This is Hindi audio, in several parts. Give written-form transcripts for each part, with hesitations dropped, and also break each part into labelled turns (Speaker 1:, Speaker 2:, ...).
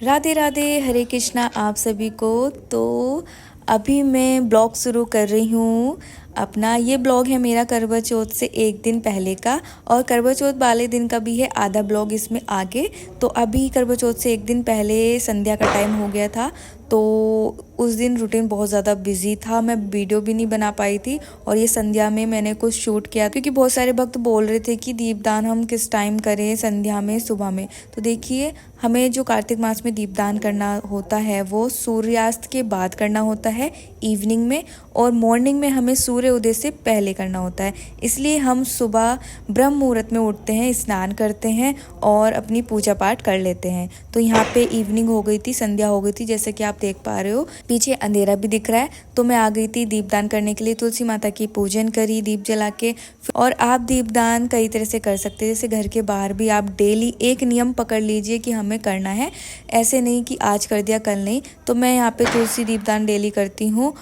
Speaker 1: राधे राधे, हरे कृष्णा आप सभी को। तो अभी मैं ब्लॉग शुरू कर रही हूँ अपना। ये ब्लॉग है मेरा करवा चौथ से एक दिन पहले का, और करवा चौथ वाले दिन का भी है आधा ब्लॉग इसमें आगे। तो अभी करवा चौथ से एक दिन पहले संध्या का टाइम हो गया था, तो उस दिन रूटीन बहुत ज़्यादा बिजी था, मैं वीडियो भी नहीं बना पाई थी। और ये संध्या में मैंने कुछ शूट किया क्योंकि बहुत सारे भक्त बोल रहे थे कि दीपदान हम किस टाइम करें, संध्या में, सुबह में। तो देखिए, हमें जो कार्तिक मास में दीपदान करना होता है वो सूर्यास्त के बाद करना होता है, इवनिंग में, और मॉर्निंग में हमें सूर्य उदय से पहले करना होता है। इसलिए हम सुबह ब्रह्म मुहूर्त में उठते हैं, स्नान करते हैं और अपनी पूजा पाठ कर लेते हैं। तो यहाँ पे इवनिंग हो गई थी, संध्या हो गई थी, जैसे कि आप देख पा रहे हो। पीछे अंधेरा भी दिख रहा है। तो मैं आ गई थी दीपदान करने के लिए, तुलसी माता की पूजन करी दीप जला के। और आप दीपदान कई तरह से कर सकते हैं, जैसे घर के बाहर भी आप डेली एक नियम पकड़ लीजिए कि हमें करना है, ऐसे नहीं कि आज कर दिया कल नहीं। तो मैं यहाँ पे तुलसी दीपदान डेली करती हूँ।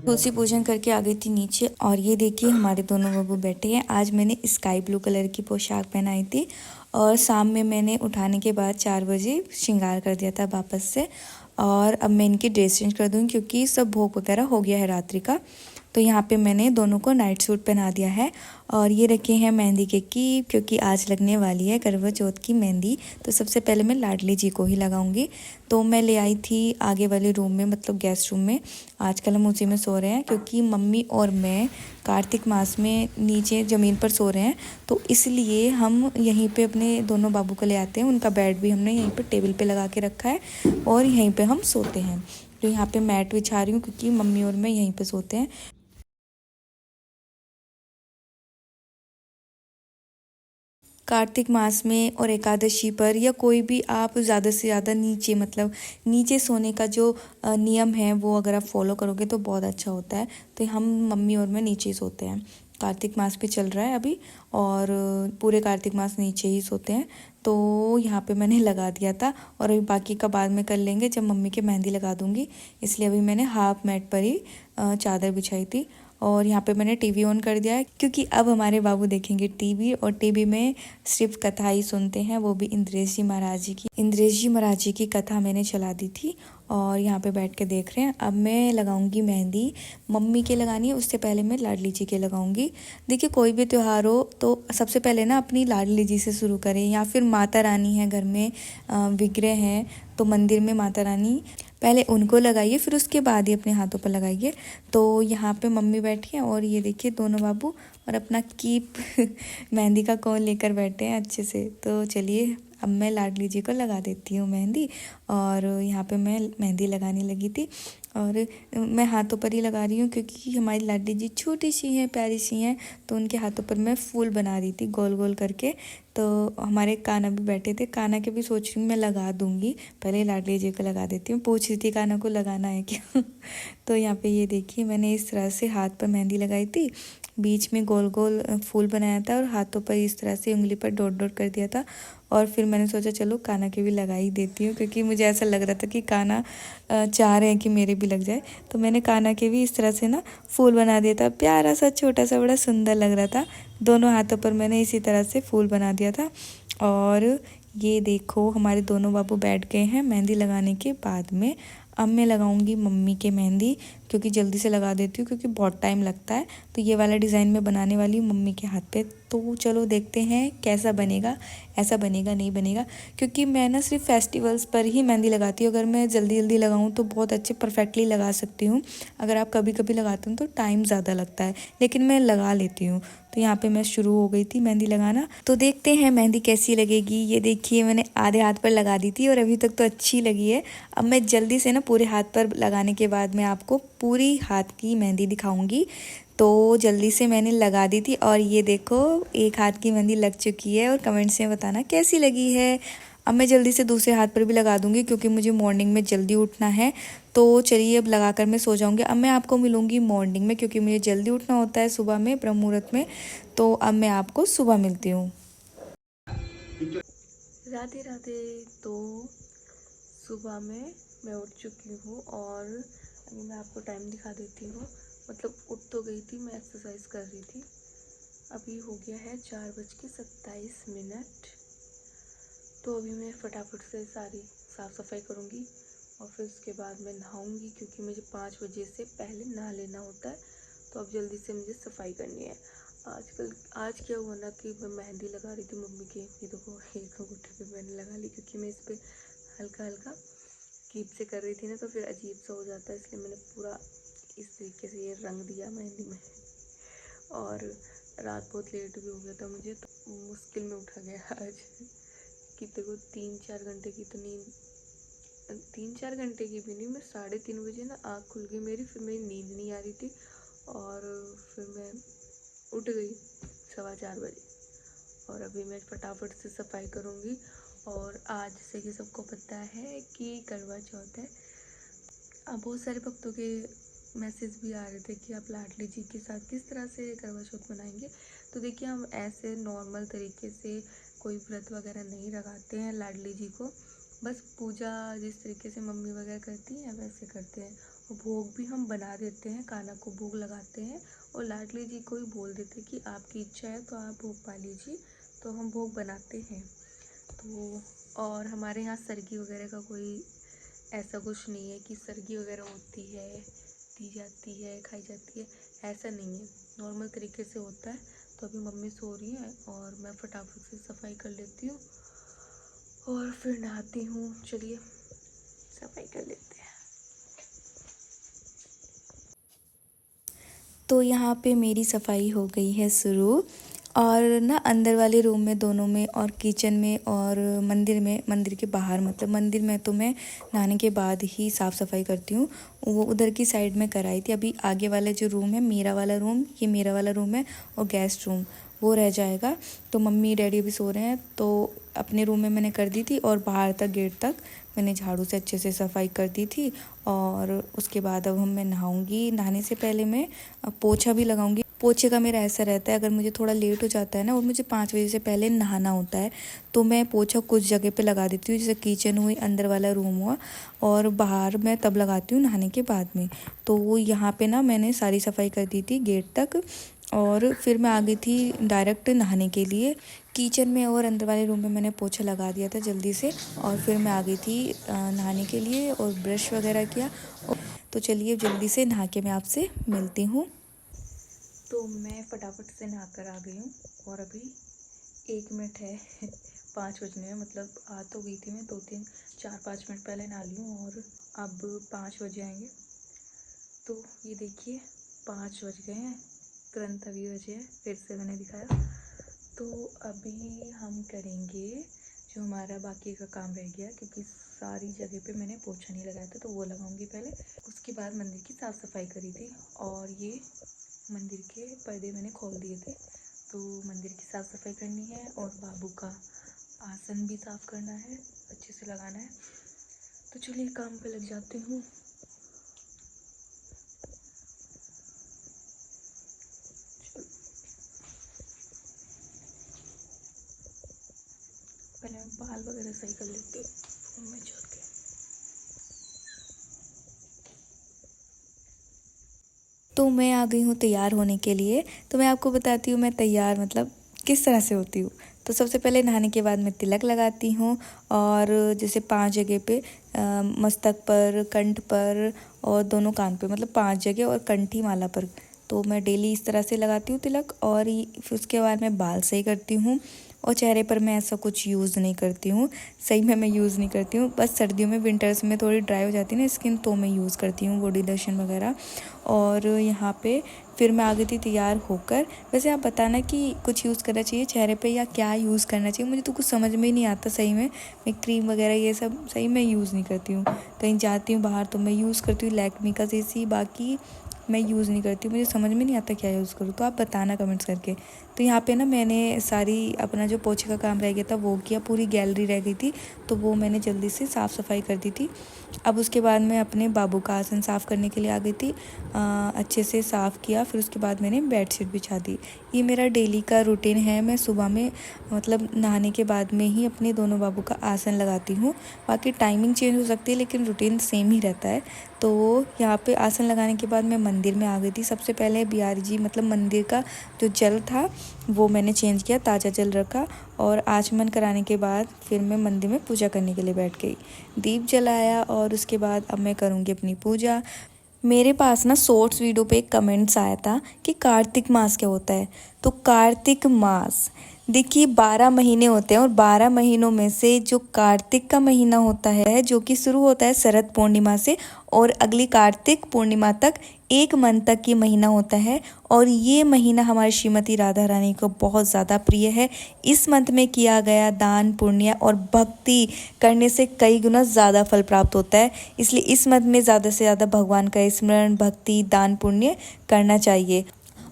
Speaker 1: तुलसी पूजन करके आ गई थी नीचे, और ये देखिए हमारे दोनों बाबू बैठे हैं। आज मैंने स्काई ब्लू कलर की पोशाक पहनाई थी, और शाम में मैंने उठाने के बाद 4 बजे श्रृंगार कर दिया था वापस से। और अब मैं इनकी ड्रेस चेंज कर दूँगी क्योंकि सब भोग वगैरह हो गया है रात्रि का। तो यहाँ पे मैंने दोनों को नाइट सूट पहना दिया है। और ये रखे हैं मेहंदी के कीप, क्योंकि आज लगने वाली है करवा चौथ की मेहंदी। तो सबसे पहले मैं लाडली जी को ही लगाऊंगी। तो मैं ले आई थी आगे वाले रूम में, मतलब गेस्ट रूम में। आजकल हम उसी में सो रहे हैं क्योंकि मम्मी और मैं कार्तिक मास में नीचे ज़मीन पर सो रहे हैं, तो इसलिए हम यहीं पे अपने दोनों बाबू को ले आते हैं। उनका बेड भी हमने यहीं पर टेबल पे लगा के रखा है, और यहीं पे हम सोते हैं। तो यहाँ पे मैट बिछा रही हूँ क्योंकि मम्मी और मैं यहीं पे सोते हैं। कार्तिक मास में और एकादशी पर, या कोई भी आप ज़्यादा से ज़्यादा नीचे, मतलब नीचे सोने का जो नियम है वो अगर आप फॉलो करोगे तो बहुत अच्छा होता है। तो हम मम्मी और मैं नीचे ही सोते हैं। कार्तिक मास पे चल रहा है अभी, और पूरे कार्तिक मास नीचे ही सोते हैं। तो यहाँ पे मैंने लगा दिया था, और अभी बाकी का बाद में कर लेंगे जब मम्मी के मेहंदी लगा दूँगी। इसलिए अभी मैंने हाफ मैट पर ही चादर बिछाई थी। और यहाँ पे मैंने टीवी ऑन कर दिया है क्योंकि अब हमारे बाबू देखेंगे टीवी, और टीवी में सिर्फ कथा ही सुनते हैं, वो भी इंद्रेश जी महाराज जी की। इंद्रेश जी महाराज जी की कथा मैंने चला दी थी, और यहाँ पे बैठ के देख रहे हैं। अब मैं लगाऊंगी मेहंदी, मम्मी के लगानी है, उससे पहले मैं लाडली जी के लगाऊंगी। देखिए, कोई भी त्यौहार हो तो सबसे पहले ना अपनी लाडली जी से शुरू करें, या फिर माता रानी है घर में, विग्रह हैं तो मंदिर में माता रानी, पहले उनको लगाइए, फिर उसके बाद ही अपने हाथों पर लगाइए। तो यहाँ पे मम्मी बैठी हैं, और ये देखिए दोनों बाबू, और अपना कीप मेहंदी का कोन लेकर बैठे हैं अच्छे से। तो चलिए, अब मैं लाडली जी को लगा देती हूँ मेहंदी। और यहाँ पे मैं मेहंदी लगाने लगी थी, और मैं हाथों पर ही लगा रही हूँ क्योंकि हमारी लाडली जी छोटी सी हैं, प्यारी सी हैं। तो उनके हाथों पर मैं फूल बना रही थी गोल गोल करके। तो हमारे कान्हा भी बैठे थे, कान्हा के भी सोच रही हूँ मैं लगा दूँगी, पहले लाडली जी को लगा देती हूँ। पूछ रही थी कान्हा को लगाना है क्या तो यहाँ पे ये देखिए, मैंने इस तरह से हाथ पर मेहंदी लगाई थी, बीच में गोल गोल फूल बनाया था, और हाथों पर इस तरह से उंगली पर डॉट डॉट कर दिया था। और फिर मैंने सोचा चलो कान्हा के भी लगा ही देती हूँ, क्योंकि मुझे ऐसा लग रहा था कि कान्हा चाह रहे हैं कि मेरे भी लग जाए। तो मैंने कान्हा के भी इस तरह से ना फूल बना दिया था, प्यारा सा छोटा सा, बड़ा सुंदर लग रहा था। दोनों हाथों पर मैंने इसी तरह से फूल बना दिया था। और ये देखो हमारे दोनों बाबू बैठ गए हैं मेहंदी लगाने के बाद में। अब मैं लगाऊंगी मम्मी के मेहंदी, क्योंकि जल्दी से लगा देती हूँ क्योंकि बहुत टाइम लगता है। तो ये वाला डिज़ाइन मैं बनाने वाली हूँ मम्मी के हाथ पे। तो चलो देखते हैं कैसा बनेगा, ऐसा बनेगा नहीं बनेगा, क्योंकि मैं ना सिर्फ फेस्टिवल्स पर ही मेहंदी लगाती हूँ। अगर मैं जल्दी जल्दी लगाऊँ तो बहुत अच्छे परफेक्टली लगा सकती हूँ। अगर आप कभी कभी लगाते हो तो टाइम ज़्यादा लगता है, लेकिन मैं लगा लेती हूँ। तो यहाँ पे मैं शुरू हो गई थी मेहंदी लगाना। तो देखते हैं मेहंदी कैसी लगेगी। ये देखिए, मैंने आधे हाथ पर लगा दी थी और अभी तक तो अच्छी लगी है। अब मैं जल्दी से ना पूरे हाथ पर लगाने के बाद मैं आपको पूरी हाथ की मेहंदी दिखाऊंगी। तो जल्दी से मैंने लगा दी थी और ये देखो एक हाथ की मेहंदी लग चुकी है और कमेंट्स में बताना कैसी लगी है। अब मैं जल्दी से दूसरे हाथ पर भी लगा दूंगी क्योंकि मुझे मॉर्निंग में जल्दी उठना है। तो चलिए अब लगाकर मैं सो जाऊंगी। अब मैं आपको मिलूंगी मॉर्निंग में क्योंकि मुझे जल्दी उठना होता है सुबह में ब्रह्म मुहूर्त में। तो अब मैं आपको सुबह मिलती हूँ। राधे राधे। तो सुबह में मैं उठ चुकी हूँ और अभी मैं आपको टाइम दिखा देती हूँ। मतलब उठ तो गई थी, मैं एक्सरसाइज कर रही थी। अभी हो गया है 4:27। तो अभी मैं फटाफट से सारी साफ़ सफाई करूँगी और फिर उसके बाद मैं नहाऊँगी क्योंकि मुझे 5 बजे से पहले नहा लेना होता है। तो अब जल्दी से मुझे सफाई करनी है। आज क्या हुआ ना कि मैं मेहंदी लगा रही थी मम्मी के, ये देखो एक अंगूठे पे मैंने लगा ली क्योंकि मैं इस पर हल्का हल्का कीप से कर रही थी ना, तो फिर अजीब सा हो जाता है, इसलिए मैंने पूरा इस तरीके से ये रंग दिया मेहंदी में। और रात बहुत लेट भी हो गया था मुझे, तो मुश्किल में उठा गया आज। कितने को 3-4 घंटे की तो नींद, 3-4 घंटे की भी नहीं, मैं 3:30 बजे ना आँख खुल गई मेरी, फिर मेरी नींद नहीं आ रही थी और फिर मैं उठ गई 4:15 बजे। और अभी मैं फटाफट से सफाई करूँगी। और आज जैसे कि सबको पता है कि करवा चौथ है। अब बहुत सारे भक्तों के मैसेज भी आ रहे थे कि आप लाडली जी के साथ किस तरह से करवा चौथ मनाएंगे। तो देखिए हम ऐसे नॉर्मल तरीके से कोई व्रत वगैरह नहीं लगाते हैं लाडली जी को, बस पूजा जिस तरीके से मम्मी वगैरह करती हैं वैसे करते हैं। और भोग भी हम बना देते हैं, कान्हा को भोग लगाते हैं और लाडली जी को ही बोल देते हैं कि आपकी इच्छा है तो आप भोग पा लीजिए, तो हम भोग बनाते हैं। तो और हमारे यहाँ सरगी वगैरह का कोई ऐसा कुछ नहीं है कि सरगी वगैरह होती है, दी जाती है, खाई जाती है, ऐसा नहीं है, नॉर्मल तरीके से होता है। तो अभी मम्मी सो रही है और मैं फटाफट से सफाई कर लेती हूँ और फिर नहाती हूँ। चलिए सफाई कर लेते हैं। तो यहाँ पे मेरी सफाई हो गई है शुरू। और ना अंदर वाले रूम में दोनों में और किचन में और मंदिर में, मंदिर के बाहर मतलब मंदिर में तो मैं नहाने के बाद ही साफ़ सफाई करती हूँ। वो उधर की साइड में कराई थी। अभी आगे वाला जो रूम है मेरा वाला रूम, ये मेरा वाला रूम है और गेस्ट रूम वो रह जाएगा। तो मम्मी डैडी अभी सो रहे हैं, तो अपने रूम में मैंने कर दी थी और बाहर तक गेट तक मैंने झाड़ू से अच्छे से सफाई कर दी थी। और उसके बाद अब मैं नहाऊंगी। नहाने से पहले मैं पोछा भी लगाऊंगी। पोछे का मेरा ऐसा रहता है, अगर मुझे थोड़ा लेट हो जाता है ना और मुझे 5 बजे से पहले नहाना होता है तो मैं पोछा कुछ जगह पे लगा देती हूँ, जैसे किचन हुई, अंदर वाला रूम हुआ, और बाहर मैं तब लगाती हूँ नहाने के बाद में। तो वो यहाँ पे ना मैंने सारी सफाई कर दी थी गेट तक और फिर मैं आ गई थी डायरेक्ट नहाने के लिए। किचन में और अंदर वाले रूम में मैंने पोछा लगा दिया था जल्दी से और फिर मैं आ गई थी नहाने के लिए और ब्रश वगैरह किया। तो चलिए जल्दी से नहा के मैं आपसे मिलती हूँ। तो मैं फटाफट से नहा कर आ गई हूँ और अभी 1 मिनट है 5 बजने में, मतलब आ तो गई थी मैं 2-3-4-5 मिनट पहले नहा ली हूँ और अब 5 बजे आएंगे। तो ये देखिए 5 बज गए हैं, तुरंत अभी बजे हैं, फिर से मैंने दिखाया। तो अभी हम करेंगे जो हमारा बाकी का काम रह गया, क्योंकि सारी जगह पे मैंने पोछा नहीं लगाया था तो वो लगाऊंगी पहले। उसके बाद मंदिर की साफ़ सफाई करी थी और ये मंदिर के पर्दे मैंने खोल दिए थे। तो मंदिर की साफ़ सफाई करनी है और बाबू का आसन भी साफ़ करना है, अच्छे से लगाना है। तो चलिए काम पे लग जाती हूँ। पहले मैं बाल वगैरह सही कर लेती हूँ मैं चल के। तो मैं आ गई हूँ तैयार होने के लिए। तो मैं आपको बताती हूँ मैं तैयार मतलब किस तरह से होती हूँ। तो सबसे पहले नहाने के बाद मैं तिलक लगाती हूँ और जैसे 5 जगह पे मस्तक पर, कंठ पर और दोनों कान पे, मतलब 5 जगह और कंठी माला पर। तो मैं डेली इस तरह से लगाती हूँ तिलक और फिर उसके बाद मैं बाल सही करती हूँ और चेहरे पर मैं ऐसा कुछ यूज़ नहीं करती हूँ। सही में मैं यूज़ नहीं करती हूँ, बस सर्दियों में, विंटर्स में थोड़ी ड्राई हो जाती है ना स्किन, तो मैं यूज़ करती हूँ बॉडी लोशन वगैरह। और यहाँ पे फिर मैं आ गई थी तैयार होकर। वैसे आप बताना कि कुछ यूज़ करना चाहिए चेहरे पे या क्या यूज़ करना चाहिए, मुझे तो कुछ समझ में ही नहीं आता सही में। मैं क्रीम वगैरह ये सब सही में यूज़ नहीं करती हूँ। कहीं जाती हूँ बाहर तो मैं यूज़ करती हूँ लैक्मी का CC, बाकी मैं यूज़ नहीं करती, मुझे समझ में नहीं आता क्या यूज़ करूँ, तो आप बताना कमेंट्स करके। तो यहाँ पे ना मैंने सारी अपना जो पोछे का काम रह गया था वो किया, पूरी गैलरी रह गई थी तो वो मैंने जल्दी से साफ़ सफाई कर दी थी। अब उसके बाद मैं अपने बाबू का आसन साफ़ करने के लिए आ गई थी। अच्छे से साफ़ किया, फिर उसके बाद मैंने बेडशीट बिछा दी। ये मेरा डेली का रूटीन है। मैं सुबह में मतलब नहाने के बाद में ही अपने दोनों बाबू का आसन लगाती हूँ। बाकी टाइमिंग चेंज हो सकती है लेकिन रूटीन सेम ही रहता है। तो यहाँ पे आसन लगाने के बाद मैं मंदिर में आ गई थी। सबसे पहले बिहारी जी मतलब मंदिर का जो जल था वो मैंने चेंज किया, ताज़ा जल रखा और आचमन कराने के बाद फिर मैं मंदिर में पूजा करने के लिए बैठ गई। दीप जलाया और उसके बाद अब मैं करूँगी अपनी पूजा। मेरे पास ना शॉर्ट्स वीडियो पे एक कमेंट्स आया था कि कार्तिक मास क्या होता है। तो कार्तिक मास देखिए 12 महीने होते हैं और 12 महीनों में से जो कार्तिक का महीना होता है जो कि शुरू होता है शरद पूर्णिमा से और अगली कार्तिक पूर्णिमा तक 1 मंथ तक ये महीना होता है। और ये महीना हमारी श्रीमती राधा रानी को बहुत ज़्यादा प्रिय है। इस मंथ में किया गया दान पुण्य और भक्ति करने से कई गुना ज़्यादा फल प्राप्त होता है। इसलिए इस मंथ में ज़्यादा से ज़्यादा भगवान का स्मरण भक्ति दान पुण्य करना चाहिए।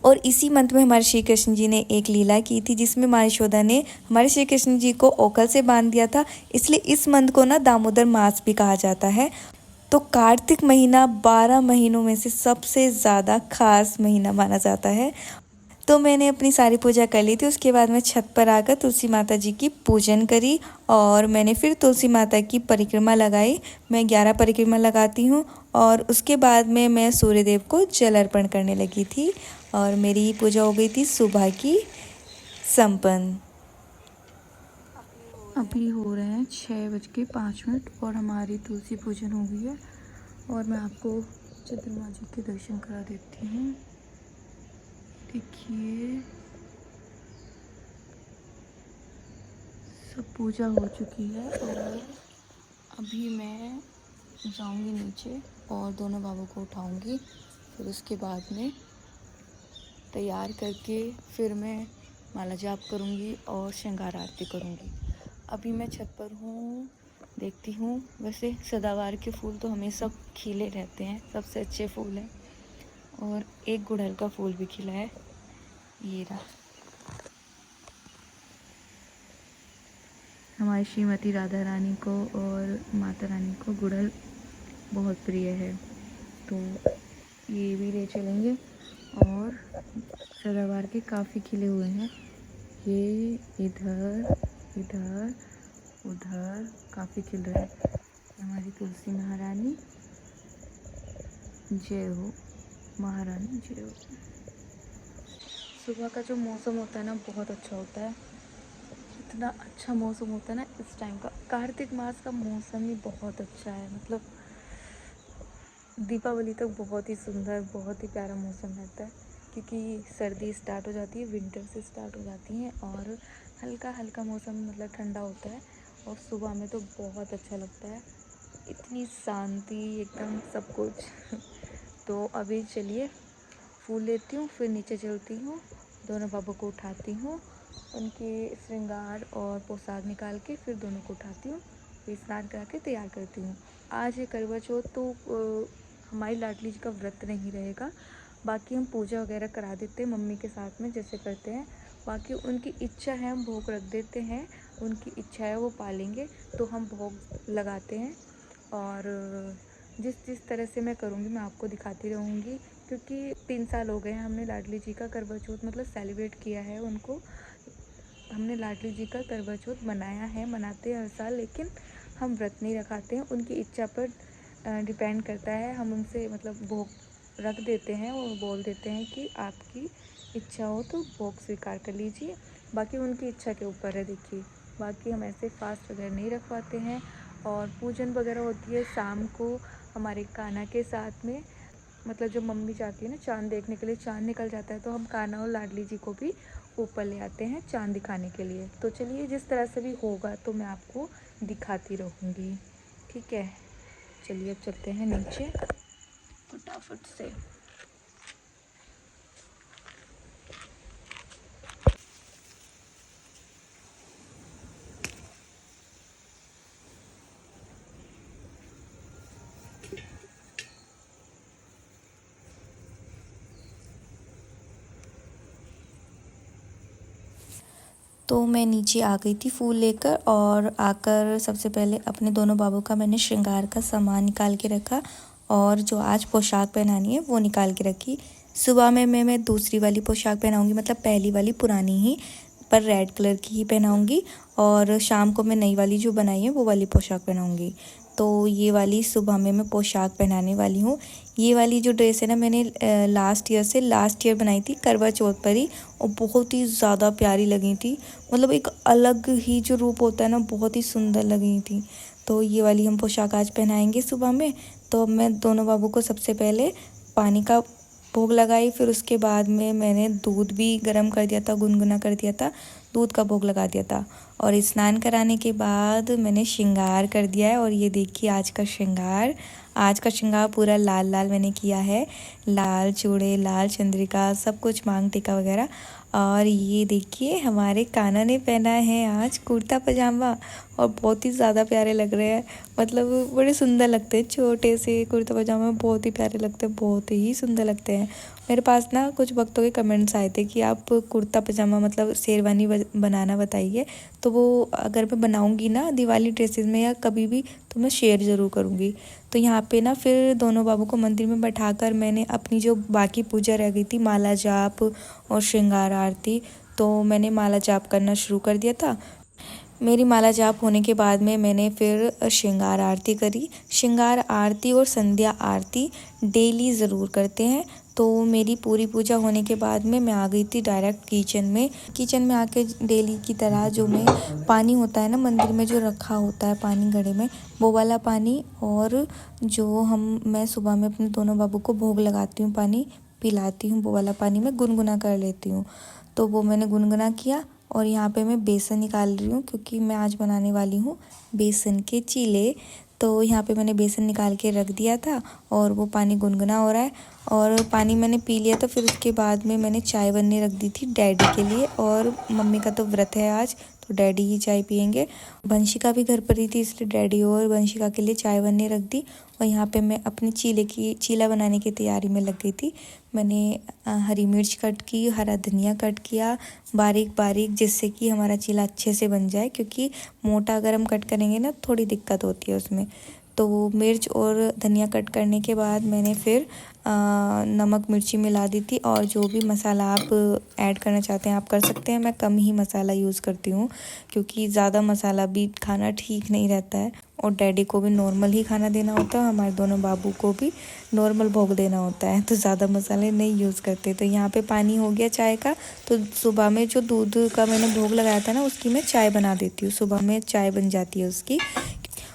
Speaker 1: और इसी मंथ में हमारे श्री कृष्ण जी ने एक लीला की थी जिसमें माँ यशोदा ने हमारे श्री कृष्ण जी को ओखल से बांध दिया था। इसलिए इस मंथ को ना दामोदर मास भी कहा जाता है। तो कार्तिक महीना 12 महीनों में से सबसे ज़्यादा खास महीना माना जाता है। तो मैंने अपनी सारी पूजा कर ली थी। उसके बाद मैं छत पर आकर तुलसी माता जी की पूजन करी और मैंने फिर तुलसी माता की परिक्रमा लगाई। मैं 11 परिक्रमा लगाती हूँ और उसके बाद में मैं सूर्यदेव को जल अर्पण करने लगी थी और मेरी पूजा हो गई थी सुबह की संपन्न। अभी हो रहे हैं 6:05 और हमारी तुलसी पूजन हो गई है और मैं आपको चंद्रमा जी के दर्शन करा देती हूँ। देखिए सब पूजा हो चुकी है और अभी मैं जाऊंगी नीचे और दोनों बाबू को उठाऊंगी। फिर उसके बाद में तैयार करके फिर मैं माला जाप करूंगी और श्रृंगार आरती करूंगी। अभी मैं छत पर हूँ, देखती हूँ। वैसे सदाबहार के फूल तो हमेशा खिले रहते हैं, सबसे अच्छे फूल हैं। और एक गुड़हल का फूल भी खिला है, ये रहा। हमारी श्रीमती राधा रानी को और माता रानी को गुड़हल बहुत प्रिय है तो ये भी ले चलेंगे। और सदाबहार के काफ़ी खिले हुए हैं, ये इधर इधर उधर काफ़ी खिल रहा है। हमारी तुलसी महारानी जय हो, महारानी जय हो। सुबह का जो मौसम होता है ना बहुत अच्छा होता है। इतना अच्छा मौसम होता है ना इस टाइम का। कार्तिक मास का मौसम ही बहुत अच्छा है। मतलब दीपावली तक बहुत ही सुंदर बहुत ही प्यारा मौसम रहता है क्योंकि सर्दी स्टार्ट हो जाती है, विंटर से स्टार्ट हो जाती है और हल्का हल्का मौसम मतलब ठंडा होता है और सुबह में तो बहुत अच्छा लगता है। इतनी शांति एकदम सब कुछ तो अभी चलिए फूल लेती हूँ, फिर नीचे चलती हूँ, दोनों बाबू को उठाती हूँ, उनके श्रृंगार और पोशाक निकाल के फिर दोनों को उठाती हूँ, फिर स्नान करा के तैयार करती हूँ। आज है करवा चौथ तो हमारी लाडली जी का व्रत नहीं रहेगा। बाकी हम पूजा वगैरह करा देते हैं मम्मी के साथ में जैसे करते हैं। बाकी उनकी इच्छा है हम भोग रख देते हैं, उनकी इच्छा है वो पालेंगे तो हम भोग लगाते हैं। और जिस जिस तरह से मैं करूँगी मैं आपको दिखाती रहूँगी क्योंकि 3 साल हो गए हैं हमने लाडली जी का करवा चौथ मतलब सेलिब्रेट किया है उनको। हमने लाडली जी का करवा चौथ मनाया है, मनाते हैं हर साल, लेकिन हम व्रत नहीं रखाते हैं। उनकी इच्छा पर डिपेंड करता है। हम उनसे मतलब भोग रख देते हैं और बोल देते हैं कि आपकी इच्छा हो तो भोग स्वीकार कर लीजिए। बाकी उनकी इच्छा के ऊपर है। देखिए बाकी हम ऐसे फास्ट वगैरह नहीं रखवाते हैं। और पूजन वगैरह होती है शाम को हमारे कान्हा के साथ में। मतलब जब मम्मी जाती है ना चाँद देखने के लिए, चाँद निकल जाता है तो हम कान्हा और लाडली जी को भी ऊपर ले आते हैं चाँद दिखाने के लिए। तो चलिए जिस तरह से भी होगा तो मैं आपको दिखाती रहूँगी, ठीक है। चलिए अब चलते हैं नीचे फटाफट से। तो मैं नीचे आ गई थी फूल लेकर, और आकर सबसे पहले अपने दोनों बाबू का मैंने श्रृंगार का सामान निकाल के रखा, और जो आज पोशाक पहनानी है वो निकाल के रखी। सुबह में मैं दूसरी वाली पोशाक पहनाऊंगी, मतलब पहली वाली पुरानी ही पर रेड कलर की ही पहनाऊंगी, और शाम को मैं नई वाली जो बनाई है वो वाली पोशाक पहनाऊंगी। तो ये वाली सुबह में मैं पोशाक पहनाने वाली हूँ। ये वाली जो ड्रेस है ना, मैंने लास्ट ईयर बनाई थी करवा चौथ पर ही, और बहुत ही ज़्यादा प्यारी लगी थी। मतलब एक अलग ही जो रूप होता है ना, बहुत ही सुंदर लगी थी। तो ये वाली हम पोशाक आज पहनाएंगे सुबह में। तो अब मैं दोनों बाबू को सबसे पहले पानी का भोग लगाई, फिर उसके बाद में मैंने दूध भी गर्म कर दिया था, गुनगुना कर दिया था, दूध का भोग लगा दिया था। और स्नान कराने के बाद मैंने श्रृंगार कर दिया है। और ये देखिए आज का श्रृंगार पूरा लाल लाल मैंने किया है, लाल चूड़े, लाल चंद्रिका, सब कुछ, मांग टीका वगैरह। और ये देखिए हमारे कान्हा ने पहना है आज कुर्ता पजामा, और बहुत ही ज़्यादा प्यारे लग रहे हैं। मतलब बड़े सुंदर लगते हैं, छोटे से कुर्ता पजामा में बहुत ही प्यारे लगते हैं, बहुत ही सुंदर लगते हैं। मेरे पास ना कुछ वक्तों के कमेंट्स आए थे कि आप कुर्ता पजामा मतलब शेरवानी बनाना बताइए। तो वो अगर मैं बनाऊंगी ना दिवाली ड्रेसेस में या कभी भी, तो मैं शेयर ज़रूर करूँगी। तो यहाँ पे ना फिर दोनों बाबू को मंदिर में बैठाकर मैंने अपनी जो बाकी पूजा रह गई थी, माला जाप और श्रृंगार आरती, तो मैंने माला जाप करना शुरू कर दिया था। मेरी माला जाप होने के बाद में मैंने फिर श्रृंगार आरती करी। श्रृंगार आरती और संध्या आरती डेली ज़रूर करते हैं। तो मेरी पूरी पूजा होने के बाद में मैं आ गई थी डायरेक्ट किचन में आके डेली की तरह जो मैं पानी होता है ना मंदिर में जो रखा होता है पानी घड़े में, वो वाला पानी, और जो मैं सुबह में अपने दोनों बाबू को भोग लगाती हूँ, पानी पिलाती हूँ, वो वाला पानी मैं गुनगुना कर लेती हूँ। तो वो मैंने गुनगुना किया। और यहाँ पे मैं बेसन निकाल रही हूँ क्योंकि मैं आज बनाने वाली हूँ बेसन के चीले। तो यहाँ पे मैंने बेसन निकाल के रख दिया था, और वो पानी गुनगुना हो रहा है, और पानी मैंने पी लिया था। फिर उसके बाद में मैंने चाय बनने रख दी थी डैडी के लिए, और मम्मी का तो व्रत है आज, तो डैडी ही चाय पियेंगे। वंशिका भी घर पर ही थी, इसलिए डैडी और वंशिका के लिए चाय बनने रख दी। और यहाँ पे मैं अपने चीला बनाने की तैयारी में लग गई थी। मैंने हरी मिर्च कट की, हरा धनिया कट किया बारीक बारीक, जिससे कि हमारा चीला अच्छे से बन जाए, क्योंकि मोटा अगर हम कट करेंगे ना थोड़ी दिक्कत होती है उसमें। तो मिर्च और धनिया कट करने के बाद मैंने फिर नमक मिर्ची मिला दी थी। और जो भी मसाला आप ऐड करना चाहते हैं आप कर सकते हैं। मैं कम ही मसाला यूज़ करती हूँ, क्योंकि ज़्यादा मसाला भी खाना ठीक नहीं रहता है, और डैडी को भी नॉर्मल ही खाना देना होता है, हमारे दोनों बाबू को भी नॉर्मल भोग देना होता है, तो ज़्यादा मसाले नहीं यूज़ करते। तो यहाँ पे पानी हो गया चाय का। तो सुबह में जो दूध का मैंने भोग लगाया था ना, उसकी मैं चाय बना देती हूँ, सुबह में चाय बन जाती है उसकी।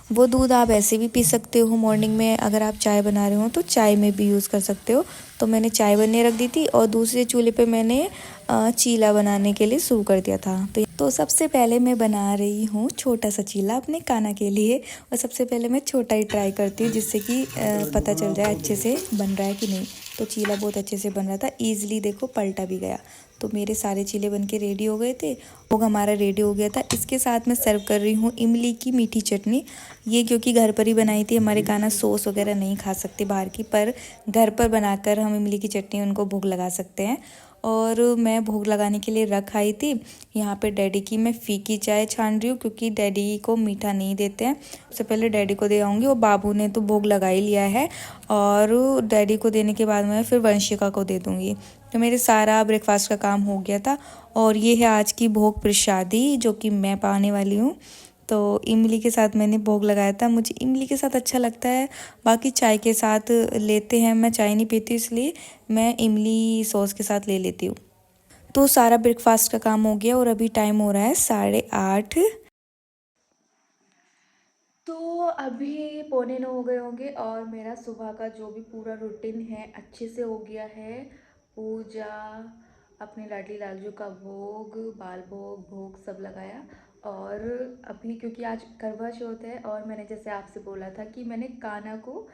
Speaker 1: वो दूध आप ऐसे भी पी सकते हो मॉर्निंग में, अगर आप चाय बना रहे हो तो चाय में भी यूज़ कर सकते हो। तो मैंने चाय बनने रख दी थी, और दूसरे चूल्हे पे मैंने चीला बनाने के लिए शुरू कर दिया था। तो सबसे पहले मैं बना रही हूँ छोटा सा चीला अपने कान्हा के लिए, और सबसे पहले मैं छोटा ही ट्राई करती हूँ, जिससे कि पता चल जाए अच्छे से बन रहा है कि नहीं। तो चीला बहुत अच्छे से बन रहा था, ईजिली देखो पलटा भी गया। तो मेरे सारे चीले बन के रेडी हो गए थे, भोग हमारा रेडी हो गया था। इसके साथ मैं सर्व कर रही हूँ इमली की मीठी चटनी। ये क्योंकि घर पर ही बनाई थी, हमारे कान्हा सॉस वगैरह नहीं खा सकते बाहर की, पर घर पर बनाकर हम इमली की चटनी उनको भोग लगा सकते हैं। और मैं भोग लगाने के लिए रख आई थी। यहाँ पे डैडी की मैं फीकी चाय छान रही हूँ, क्योंकि डैडी को मीठा नहीं देते हैं। सबसे पहले डैडी को दे आऊँगी, और बाबू ने तो भोग लगा ही लिया है, और डैडी को देने के बाद मैं फिर वंशिका को दे दूँगी। तो मेरे सारा ब्रेकफास्ट का काम हो गया था। और ये है आज की भोग प्रसादी जो कि मैं पाने वाली हूँ। तो इमली के साथ मैंने भोग लगाया था, मुझे इमली के साथ अच्छा लगता है, बाकी चाय के साथ लेते हैं, मैं चाय नहीं पीती इसलिए मैं इमली सॉस के साथ ले लेती हूँ। तो सारा ब्रेकफास्ट का काम हो गया, और अभी टाइम हो रहा है 8:30। तो अभी 8:45 हो गए होंगे, और मेरा सुबह का जो भी पूरा रूटीन है अच्छे से हो गया है। पूजा, अपने लाडली लालजू का भोग, बाल भोग, भोग सब लगाया। और अभी क्योंकि आज करवा चौथ है, और मैंने जैसे आपसे बोला था कि मैंने कान्हा को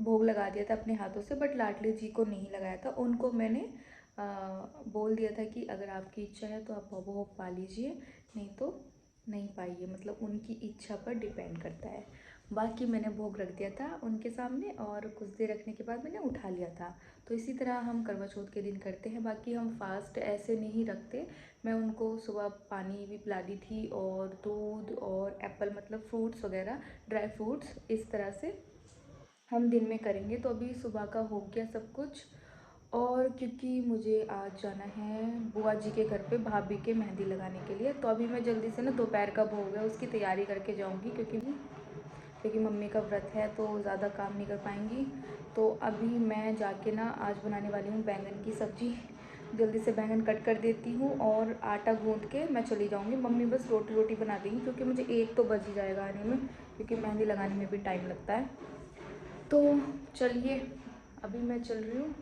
Speaker 1: भोग लगा दिया था अपने हाथों से, बट लाडली जी को नहीं लगाया था। उनको मैंने बोल दिया था कि अगर आपकी इच्छा है तो आप भोग पा लीजिए, नहीं तो नहीं पाइए, मतलब उनकी इच्छा पर डिपेंड करता है। बाकी मैंने भोग रख दिया था उनके सामने और कुछ देर रखने के बाद मैंने उठा लिया था। तो इसी तरह हम करवा चौथ के दिन करते हैं। बाकी हम फास्ट ऐसे नहीं रखते। मैं उनको सुबह पानी भी पिला दी थी और दूध और एप्पल मतलब फ्रूट्स वगैरह, ड्राई फ्रूट्स, इस तरह से हम दिन में करेंगे। तो अभी सुबह का हो गया सब कुछ। और क्योंकि मुझे आज जाना है बुआ जी के घर पे भाभी के मेहंदी लगाने के लिए, तो अभी मैं जल्दी से ना दोपहर का भोग है उसकी तैयारी करके जाऊंगी, क्योंकि मम्मी का व्रत है तो ज़्यादा काम नहीं कर पाएंगी। तो अभी मैं जाके ना आज बनाने वाली हूँ बैंगन की सब्ज़ी। जल्दी से बैंगन कट कर देती हूँ और आटा गूँथ के मैं चली जाऊँगी। मम्मी बस रोटी रोटी बना देंगी क्योंकि मुझे 1 तो बज ही जाएगा आने में, क्योंकि मेहंदी लगाने में भी टाइम लगता है। तो चलिए अभी मैं चल रही हूँ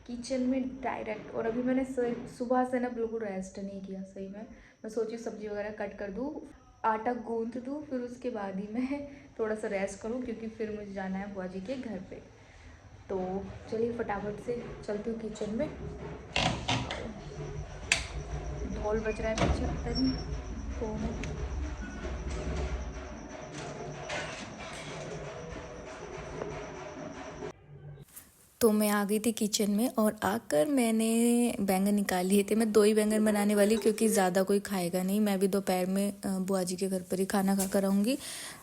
Speaker 1: किचन में डायरेक्ट। और अभी मैंने सुबह से ना बिल्कुल रेस्ट नहीं किया सही में। मैं सोची सब्ज़ी वगैरह कट कर दूँ, आटा गूंथ दूँ, फिर उसके बाद ही मैं थोड़ा सा रेस्ट करूँ, क्योंकि फिर मुझे जाना है बुआ जी के घर पे। तो चलिए फटाफट से चलती हूँ किचन में। ढोल बज रहा है पीछे, पता नहीं कौन है। तो मैं आ गई थी किचन में और आकर मैंने बैंगन निकाल लिए थे। मैं 2 ही बैंगन बनाने वाली क्योंकि ज़्यादा कोई खाएगा नहीं। मैं भी दोपहर में बुआ जी के घर पर ही खाना खाकर आऊँगी।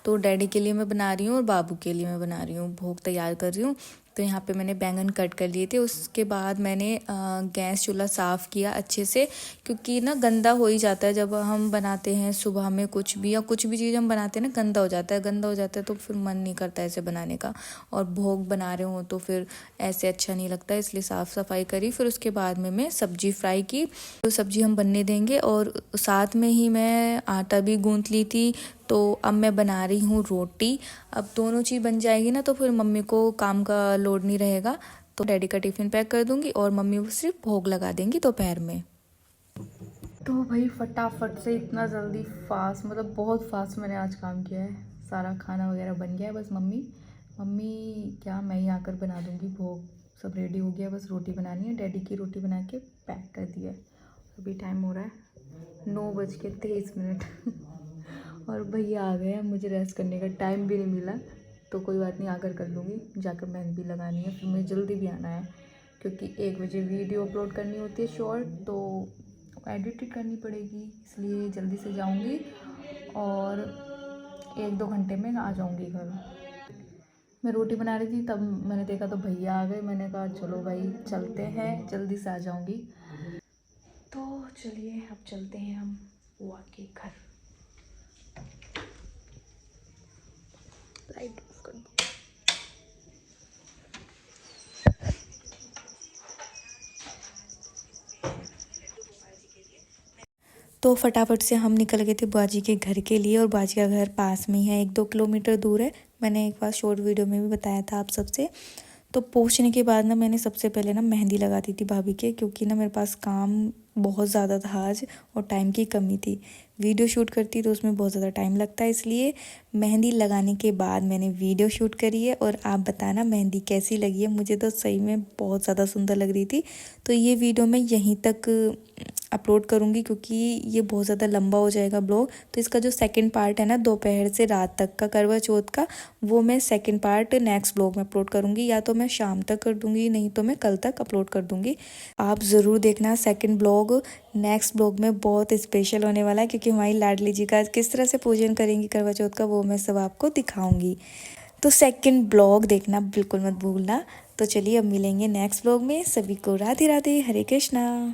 Speaker 1: तो डैडी के लिए मैं बना रही हूँ और बाबू के लिए मैं बना रही हूँ, भोग तैयार कर रही हूँ। तो यहाँ पे मैंने बैंगन कट कर लिए थे। उसके बाद मैंने गैस चूल्हा साफ़ किया अच्छे से, क्योंकि ना गंदा हो ही जाता है जब हम बनाते हैं सुबह में कुछ भी, या कुछ भी चीज़ हम बनाते हैं ना गंदा हो जाता है। गंदा हो जाता है तो फिर मन नहीं करता ऐसे बनाने का, और भोग बना रहे हो तो फिर ऐसे अच्छा नहीं लगता, इसलिए साफ़ सफाई करी। फिर उसके बाद में मैं सब्जी फ्राई की। तो सब्जी हम बनने देंगे और साथ में ही मैं आटा भी गूंथ ली थी। तो अब मैं बना रही हूँ रोटी। अब दोनों चीज़ बन जाएगी ना तो फिर मम्मी को काम का लोड नहीं रहेगा। तो डैडी का टिफ़िन पैक कर दूँगी और मम्मी वो सिर्फ भोग लगा देंगी दोपहर में। तो भाई फटाफट से इतना जल्दी फास्ट, मतलब बहुत फास्ट मैंने आज काम किया है। सारा खाना वगैरह बन गया है, बस मम्मी क्या मैं ही आकर बना दूँगी भोग। सब रेडी हो गया, बस रोटी बनानी है। डैडी की रोटी बना के पैक कर दिया है। अभी टाइम हो रहा है 9:23। और भैया आ गए हैं, मुझे रेस्ट करने का टाइम भी नहीं मिला। तो कोई बात नहीं, आकर कर लूँगी। जाकर मेहंदी लगानी है, फिर मुझे जल्दी भी आना है क्योंकि 1 बजे वीडियो अपलोड करनी होती है शॉर्ट, तो एडिट करनी पड़ेगी, इसलिए जल्दी से जाऊंगी और 1-2 घंटे में आ जाऊंगी घर। मैं रोटी बना रही थी तब मैंने देखा तो भैया आ गए। मैंने कहा चलो भाई चलते हैं, जल्दी से आ जाऊंगी। तो चलिए अब चलते हैं हम बुआ के घर। लाइट ऑफ कर दो। तो फटाफट से हम निकल गए थे बुआ जी के घर के लिए। और बुआ जी का घर पास में ही है, 1-2 किलोमीटर दूर है। मैंने एक बार शॉर्ट वीडियो में भी बताया था आप सबसे। तो पहुँचने के बाद ना मैंने सबसे पहले ना मेहंदी लगा दी थी भाभी के, क्योंकि ना मेरे पास काम बहुत ज़्यादा था आज और टाइम की कमी थी। वीडियो शूट करती तो उसमें बहुत ज़्यादा टाइम लगता है, इसलिए मेहंदी लगाने के बाद मैंने वीडियो शूट करी है। और आप बताना मेहंदी कैसी लगी है। मुझे तो सही में बहुत ज़्यादा सुंदर लग रही थी। तो ये वीडियो मैं यहीं तक अपलोड करूँगी क्योंकि ये बहुत ज़्यादा लंबा हो जाएगा ब्लॉग। तो इसका जो सेकंड पार्ट है ना दोपहर से रात तक का करवा चौथ का, वो मैं सेकंड पार्ट नेक्स्ट ब्लॉग में अपलोड करूँगी। या तो मैं शाम तक कर दूँगी, नहीं तो मैं कल तक अपलोड कर दूँगी। आप ज़रूर देखना सेकंड ब्लॉग। नेक्स्ट ब्लॉग में बहुत स्पेशल होने वाला है, क्योंकि हमारी लाडली जी का किस तरह से पूजन करेंगी करवा चौथ का, वो मैं सब आपको दिखाऊँगी। तो सेकंड ब्लॉग देखना बिल्कुल मत भूलना। तो चलिए अब मिलेंगे नेक्स्ट ब्लॉग में। सभी को राधे राधे, हरे कृष्णा।